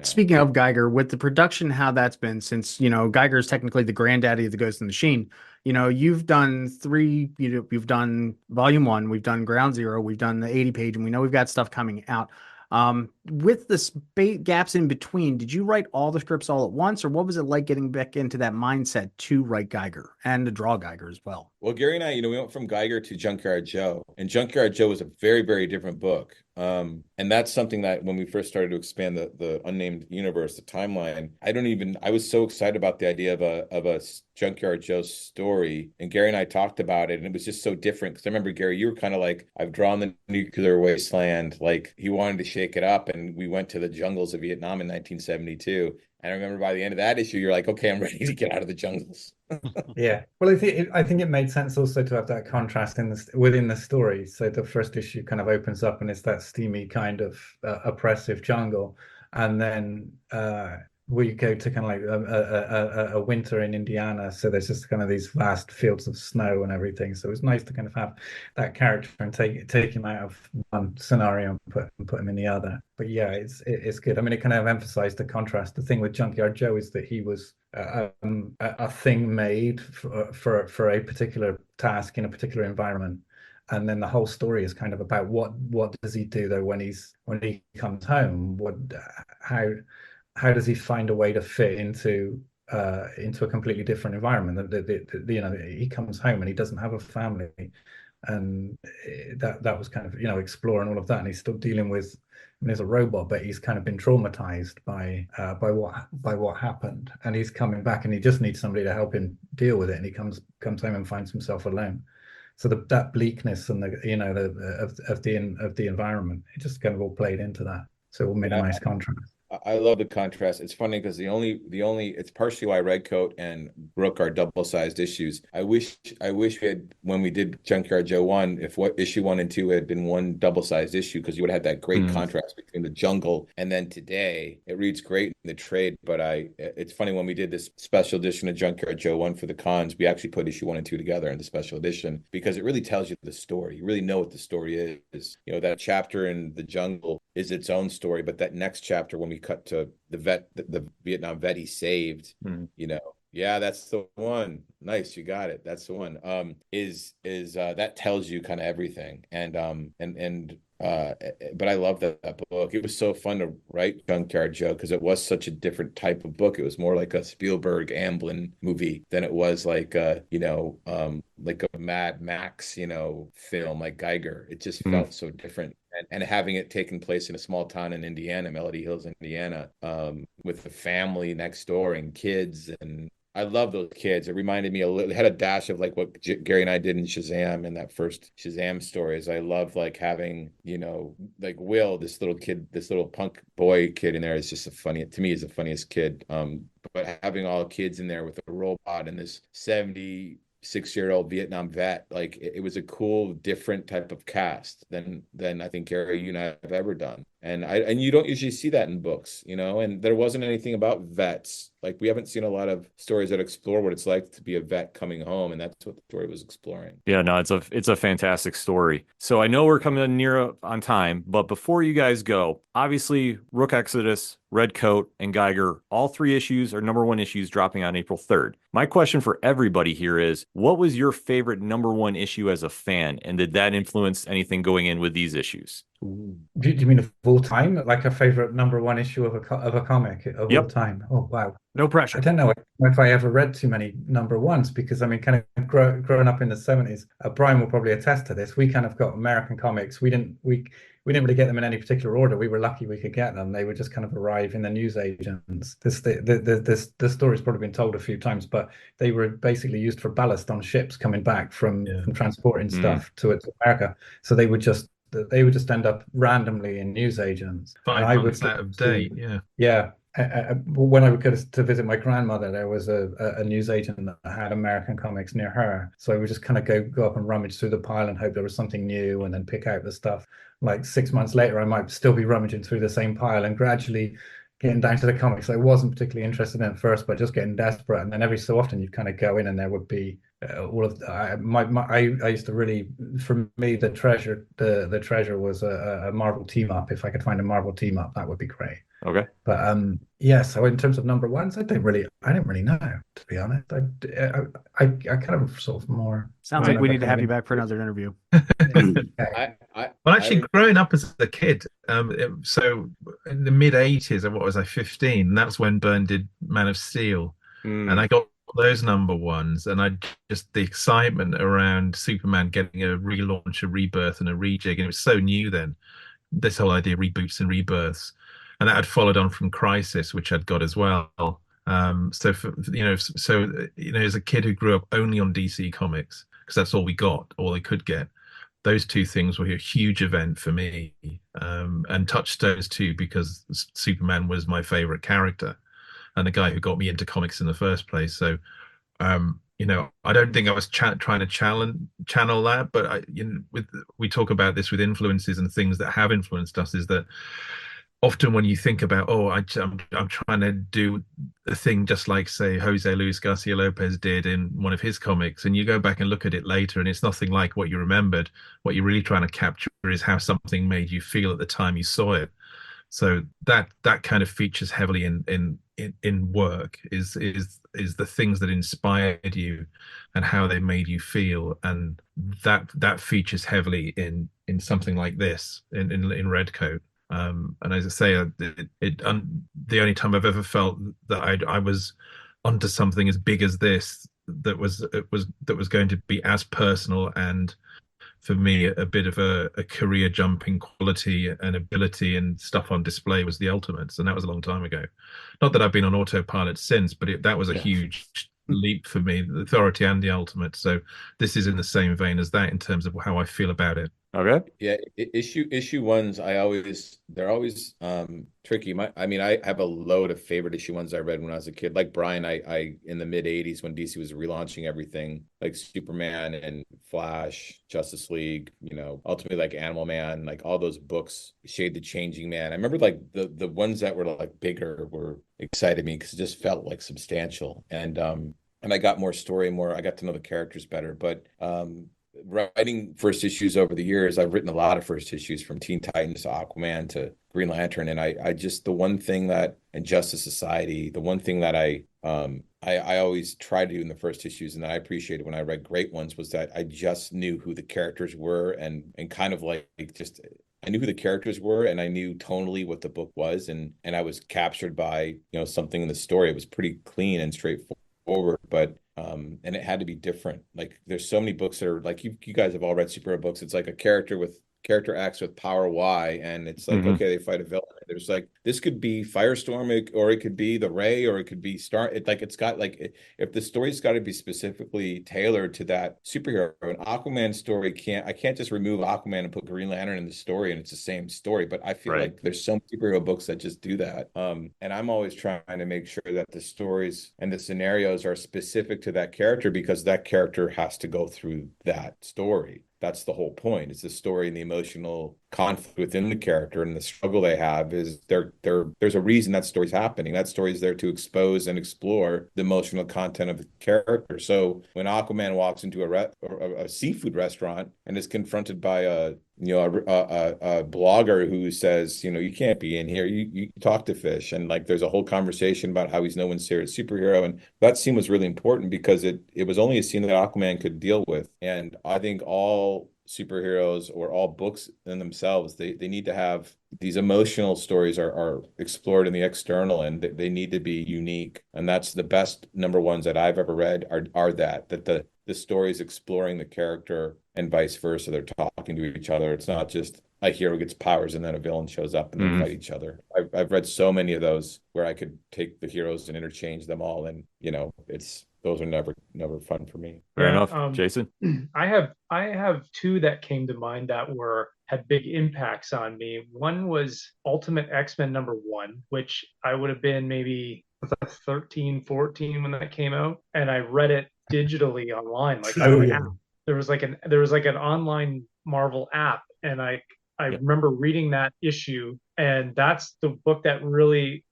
Speaking of Geiger, with the production, how that's been, since Geiger is technically the granddaddy of the Ghost in the Machine. You've done three. You've done Volume 1, we've done Ground Zero, we've done the 80-page, and we know we've got stuff coming out. With the gaps in between, did you write all the scripts all at once, or what was it like getting back into that mindset to write Geiger and to draw Geiger as well? Well, Gary and I, we went from Geiger to Junkyard Joe, and Junkyard Joe was a very, very different book. And that's something that when we first started to expand the unnamed universe, the timeline, I was so excited about the idea of a Junkyard Joe story. And Gary and I talked about it, and it was just so different. Because I remember, Gary, you were kind of like, I've drawn the nuclear wasteland. Like, he wanted to shake it up, and we went to the jungles of Vietnam in 1972. And I remember by the end of that issue, you're like, okay, I'm ready to get out of the jungles. Yeah. Well, I think it made sense also to have that contrast within the story. So the first issue kind of opens up and it's that steamy kind of oppressive jungle. And then we go to kind of like a winter in Indiana. So there's just kind of these vast fields of snow and everything. So it was nice to kind of have that character and take him out of one scenario and put him in the other. But yeah, it's good. I mean, it kind of emphasized the contrast. The thing with Junkyard Joe is that he was a thing made for a particular task in a particular environment. And then the whole story is kind of about what does he do though when he comes home? How does he find a way to fit into a completely different environment? He comes home and he doesn't have a family, and that was kind of exploring all of that. And he's still dealing with. I mean, he's a robot, but he's kind of been traumatized by what happened, and he's coming back, and he just needs somebody to help him deal with it. And he comes home and finds himself alone. So that bleakness and the environment, it just kind of all played into that. So it all made a nice contrast. I love the contrast. It's funny because the only it's partially why REDCOAT and ROOK are double-sized issues. I wish we had, when we did Junkyard Joe 1, if issue 1 and 2 had been one double-sized issue, because you would have had that great contrast between the jungle and then today. It reads great in the trade, but it's funny, when we did this special edition of Junkyard Joe 1 for the cons, we actually put issue 1 and 2 together in the special edition because it really tells you the story. You really know what the story is. That chapter in the jungle is its own story, but that next chapter, when we cut to the Vietnam vet he saved, yeah, that's the one. Nice, you got it. That's the one. That tells you kind of everything. But I love that book. It was so fun to write Junkyard Joe because it was such a different type of book. It was more like a Spielberg Amblin movie than it was like a Mad Max, film like Geiger. It just felt so different. And having it taking place in a small town in Indiana, Melody Hills, Indiana, with the family next door and kids, and I love those kids. It reminded me it had a dash of like what Gary and I did in Shazam in that first Shazam stories. I love like having, like Will, this little kid, this little punk boy kid in there is just to me is the funniest kid. But having all kids in there with a robot and this 76-year-old Vietnam vet, like it was a cool, different type of cast than I think Gary, you and I have ever done. And you don't usually see that in books, you know, and there wasn't anything about vets. Like we haven't seen a lot of stories that explore what it's like to be a vet coming home, and that's what the story was exploring. Yeah, no, it's a fantastic story. So I know we're coming near on time, but before you guys go, obviously Rook Exodus, Redcoat, and Geiger, all 3 issues are #1 issues dropping on April 3rd. My question for everybody here is, what was your favorite #1 issue as a fan, and did that influence anything going in with these issues? Do you mean of all time? Like a favorite #1 issue of a comic of all time? Oh wow. No pressure. I don't know if I ever read too many #1s because I mean, kind of growing up in the 70s, Bryan will probably attest to this. We kind of got American comics. We didn't really get them in any particular order. We were lucky we could get them. They would just kind of arrive in the newsagents. This story's probably been told a few times, but they were basically used for ballast on ships coming back from transporting stuff to America. So they would just end up randomly in newsagents. 5 months out of date. Yeah. When I would go to visit my grandmother, there was a newsagent that had American comics near her. So I would just kind of go up and rummage through the pile and hope there was something new and then pick out the stuff. Like 6 months later, I might still be rummaging through the same pile and gradually getting down to the comics I wasn't particularly interested in at first, but just getting desperate. And then every so often you'd kind of go in and there would be all of I used to really, for me, the treasure was a Marvel team up. If I could find a Marvel team up, that would be great. Okay. But yeah, so in terms of #1s, I didn't really know, to be honest. I kind of sort of more. Sounds like we need to have you back for another interview. Well, actually, growing up as a kid, so in the mid 80s, what was I, 15? And that's when Byrne did Man of Steel, and I got those #1s, and I just the excitement around Superman getting a relaunch, a rebirth, and a rejig, and it was so new then. This whole idea of reboots and rebirths, and that had followed on from Crisis, which I'd got as well. So as a kid who grew up only on DC Comics, because that's all we got, all they could get, those 2 things were a huge event for me, and touchstones too, because Superman was my favorite character and the guy who got me into comics in the first place. So, I don't think I was trying to channel that, but we talk about this with influences and things that have influenced us, is that often when you think about, I'm trying to do a thing just like, say, Jose Luis Garcia Lopez did in one of his comics, and you go back and look at it later and it's nothing like what you remembered. What you're really trying to capture is how something made you feel at the time you saw it. So that kind of features heavily in work, is the things that inspired you and how they made you feel, and that features heavily in something like this in Redcoat. And as I say, the only time I've ever felt that I was onto something as big as this, that was going to be as personal and, for me, a bit of a career jumping quality and ability and stuff on display, was the Ultimates, and that was a long time ago. Not that I've been on autopilot since, but that was a huge leap for me, the Authority and the Ultimate. So this is in the same vein as that in terms of how I feel about it. Okay. Yeah, issue ones, they're always tricky. I have a load of favorite issue ones I read when I was a kid. Like Bryan, I in the mid 80s when DC was relaunching everything, like Superman and Flash, Justice League, ultimately like Animal Man, like all those books, Shade the Changing Man. I remember like the ones that were like bigger were excited me because it just felt like substantial. And I got more story, I got to know the characters better. But writing first issues over the years, I've written a lot of first issues, from Teen Titans to Aquaman to Green Lantern, and I just, the one thing that, and Justice Society, the one thing that I always try to do in the first issues, and that I appreciated when I read great ones, was that I just knew who the characters were, and kind of like just, I knew who the characters were, and I knew tonally what the book was, and I was captured by something in the story. It was pretty clean and straightforward, but and it had to be different. Like, there's so many books that are like, you guys have all read superhero books. It's like a character X with power Y, and it's like, okay, they fight a villain. There's like, this could be Firestorm, or it could be the Ray, or it could be Star. It's got like, if the story's got to be specifically tailored to that superhero. An Aquaman story I can't just remove Aquaman and put Green Lantern in the story and it's the same story. But I feel like there's some superhero books that just do that. And I'm always trying to make sure that the stories and the scenarios are specific to that character, because that character has to go through that story. that's the whole point. It's the story and the emotional conflict within the character, and the struggle they have is there's a reason that story's happening. That story is there to expose and explore the emotional content of the character. So when Aquaman walks into a seafood restaurant and is confronted by a blogger who says, you can't be in here, you talk to fish, and like there's a whole conversation about how he's no one's favorite superhero, and that scene was really important because it was only a scene that Aquaman could deal with. And I think all superheroes or all books in themselves, they need to have these emotional stories are explored in the external, and they need to be unique. And that's the best number ones that I've ever read are that the stories exploring the character and vice versa. They're talking to each other. It's not just a hero gets powers and then a villain shows up and they fight each other. I've read so many of those where I could take the heroes and interchange them all, and those are never fun for me. Fair enough. Jason? I have two that came to mind that had big impacts on me. One was Ultimate X-Men #1, which I would have been maybe 13, 14 when that came out, and I read it digitally online. Like there was like an online Marvel app, and I remember reading that issue, and that's the book that really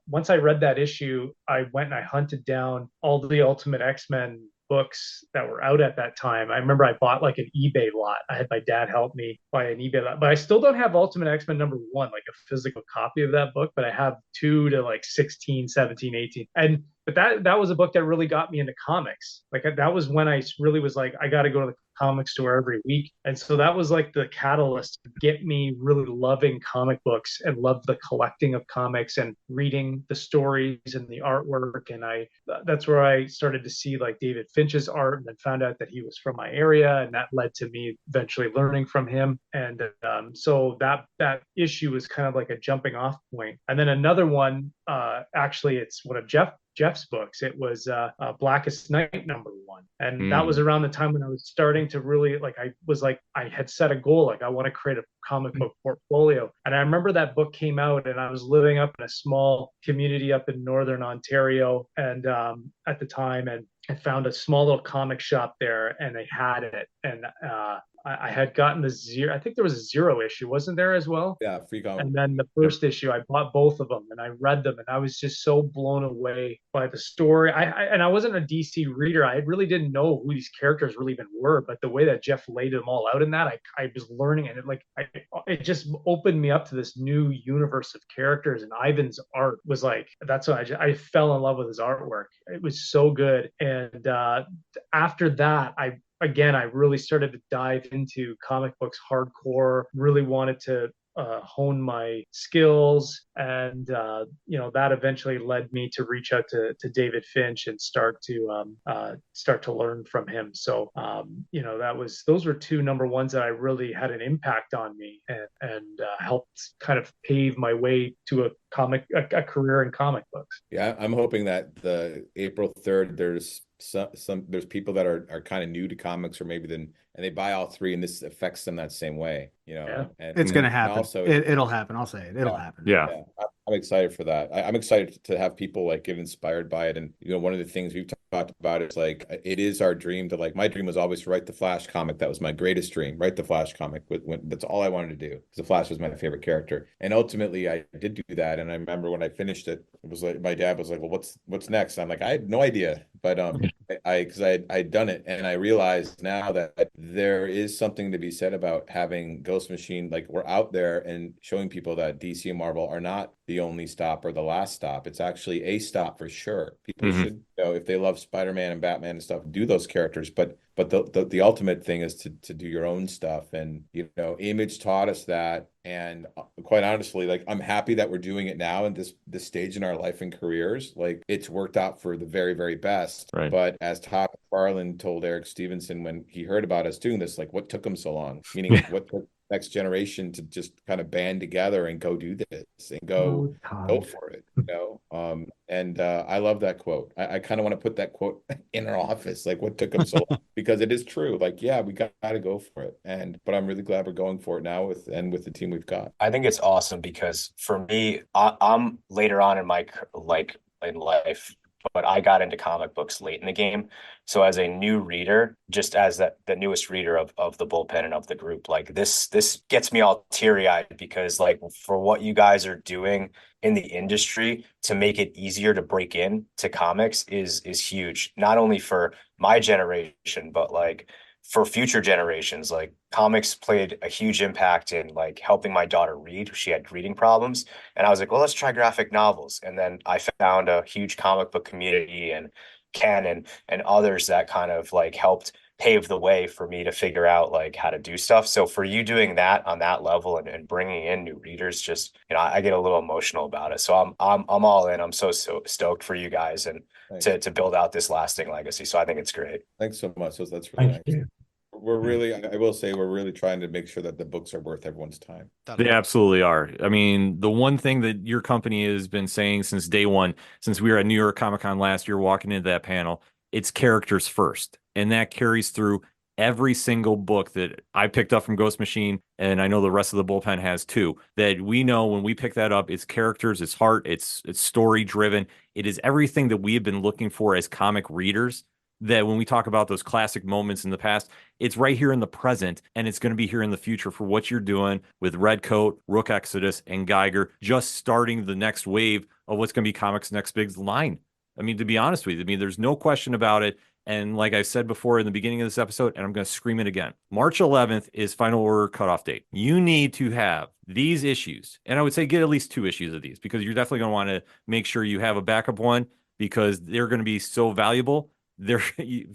once I read that issue, I went and I hunted down all the Ultimate X-Men books that were out at that time. I remember I bought like an eBay lot. I had my dad help me buy an eBay lot, but I still don't have Ultimate X-Men #1, like a physical copy of that book, but I have 2 to like 16, 17, 18. But that was a book that really got me into comics. Like that was when I really was like, I got to go to the comic store every week. And so that was like the catalyst to get me really loving comic books and love the collecting of comics and reading the stories and the artwork. And that's where I started to see like David Finch's art, and then found out that he was from my area. And that led to me eventually learning from him. And so that issue was kind of like a jumping off point. And then another one, actually, it's one of Geoff's books. It was Blackest Night #1, and that was around the time when I was starting to really I had set a goal, like I want to create a comic book portfolio. And I remember that book came out, and I was living up in a small community up in northern Ontario, and at the time, and I found a small little comic shop there, and they had it, and I had gotten the zero. I think there was a 0 issue, wasn't there as well? Yeah, free comic. And then the first issue, I bought both of them and I read them, and I was just so blown away by the story. I wasn't a DC reader. I really didn't know who these characters really even were, but the way that Geoff laid them all out in that, I was learning, and it just opened me up to this new universe of characters. And Ivan's art was like, that's why I fell in love with his artwork. It was so good. And after that, I really started to dive into comic books hardcore, really wanted to hone my skills, and that eventually led me to reach out to David Finch and start to learn from him. So those were 2 #1s that I really had an impact on me, and helped kind of pave my way to a career in comic books. Yeah, I'm hoping that the April 3rd there's there's people that are kind of new to comics, or maybe and they buy all 3, and this affects them that same way. Yeah. It's going to happen. Also, it'll happen. I'll say it. It'll happen. Yeah. I'm excited for that. I'm excited to have people like get inspired by it. And one of the things we've talked about is like, it is our dream to my dream was always to write the Flash comic. That was my greatest dream. Write the Flash comic. That's all I wanted to do, because the Flash was my favorite character. And ultimately, I did do that. And I remember when I finished it, it was like my dad was like, "Well, what's next?" I'm like, I had no idea, but because I'd done it, and I realized now that there is something to be said about having Ghost Machine. Like, we're out there and showing people that DC and Marvel are not the only stop or the last stop. It's actually a stop for sure. People should, if they love Spider-Man and Batman and stuff, do those characters. But the ultimate thing is to do your own stuff. And Image taught us that. And quite honestly, like, I'm happy that we're doing it now in this stage in our life and careers. Like, it's worked out for the very, very best. Right. But as Todd McFarlane told Eric Stevenson when he heard about us doing this, like, what took him so long? Meaning, what took next generation to just kind of band together and go do this and go for it, and I love that quote. I kind of want to put that quote in our office, like, what took them so long, because it is true. Like, yeah, we got to go for it, but I'm really glad we're going for it now with the team we've got. I think it's awesome because for me, I'm later on in my in life, but I got into comic books late in the game. So as a new reader, just as the newest reader of the bullpen and of the group, like this gets me all teary-eyed, because like for what you guys are doing in the industry to make it easier to break in to comics is huge, not only for my generation, but like for future generations. Like comics played a huge impact in like helping my daughter read. She had reading problems, and I was like, well, let's try graphic novels. And then I found a huge comic book community, and Ken and others that kind of like helped pave the way for me to figure out like how to do stuff. So for you doing that on that level and bringing in new readers, just, you know, I get a little emotional about it. So I'm all in. I'm so stoked for you guys and to build out this lasting legacy. So I think it's great. Thanks so much. So that's really Thank nice. you. We're really, I will say, we're really trying to make sure that the books are worth everyone's time. They absolutely are. I mean, the one thing that your company has been saying since day one, since we were at New York Comic Con last year, walking into that panel, it's characters first. And that carries through every single book that I picked up from Ghost Machine, and I know the rest of the bullpen has too, that we know when we pick that up, it's characters, it's heart, it's story driven. It is everything that we have been looking for as comic readers, that when we talk about those classic moments in the past, it's right here in the present, and it's going to be here in the future for what you're doing with REDCOAT, ROOK Exodus, and GEIGER, just starting the next wave of what's going to be comics' next big line. I mean, to be honest with you, I mean, there's no question about it. And like I said before in the beginning of this episode, and I'm going to scream it again, March 11th is final order cutoff date. You need to have these issues. And I would say get at least 2 issues of these, because you're definitely going to want to make sure you have a backup one, because they're going to be so valuable. They're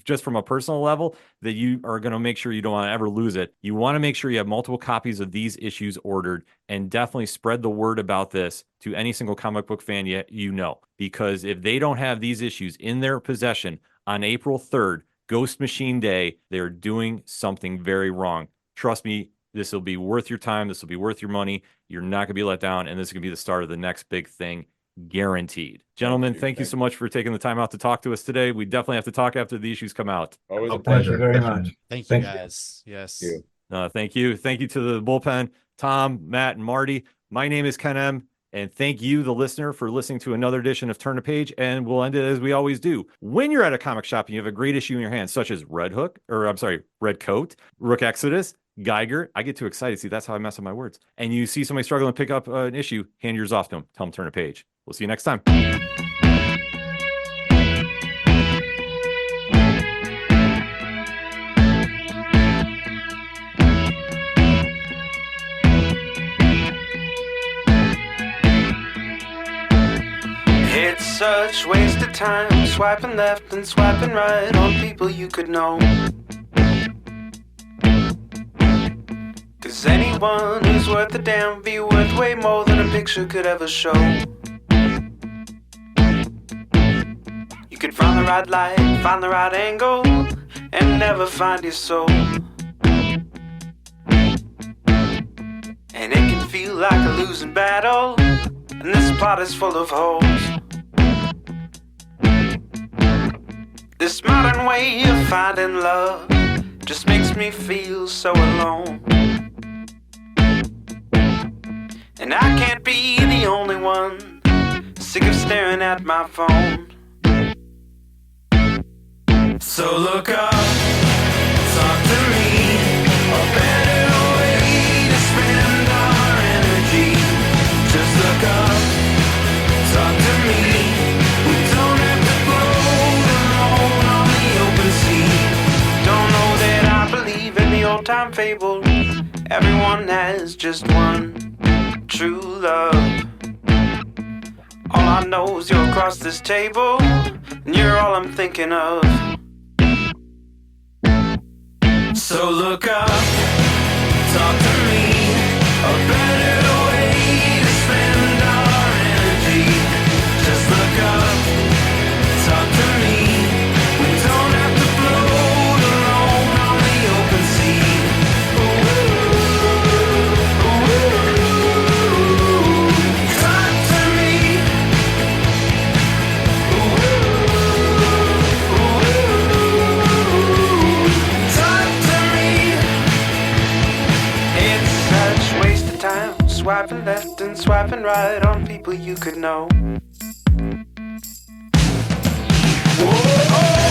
just from a personal level that you are going to make sure you don't want to ever lose it. You want to make sure you have multiple copies of these issues ordered, and definitely spread the word about this to any single comic book fan you know, because if they don't have these issues in their possession on April 3rd, Ghost Machine Day, they're doing something very wrong. Trust me, this will be worth your time. This will be worth your money. You're not going to be let down, and this is going to be the start of the next big thing. Guaranteed. Gentlemen, thank you so much for taking the time out to talk to us today. We definitely have to talk after the issues come out. Always a Thank you pleasure. very much. Thank you, guys. Yes. Thank you. Thank you to the bullpen, Tom, Matt, and Marty. My name is Ken M. And thank you, the listener, for listening to another edition of Turn a Page. And we'll end it as we always do. When you're at a comic shop and you have a great issue in your hands, such as REDCOAT, ROOK Exodus, GEIGER. I get too excited. See, that's how I mess up my words. And you see somebody struggling to pick up an issue, hand yours off to them. Tell them turn a page. We'll see you next time. It's such waste of time, swiping left and swiping right on people you could know. Cause anyone who's worth a damn be worth way more than a picture could ever show. You could find the right light, find the right angle, and never find your soul. And it can feel like a losing battle, and this plot is full of holes. This modern way of finding love just makes me feel so alone. And I can't be the only one sick of staring at my phone. So look up, talk to me, a better way to spend our energy. Just look up, talk to me. We don't have to float alone on the open sea. Don't know that I believe in the old time fable. Everyone has just one true love. All I know is you're across this table, and you're all I'm thinking of. So look up, talk to me, a better way to spend our energy. Just look up, talk to me. We don't have to float alone on the open sea. Talk to me. Talk to me. It's such waste of time, swiping left and swiping right on people you could know. Whoa,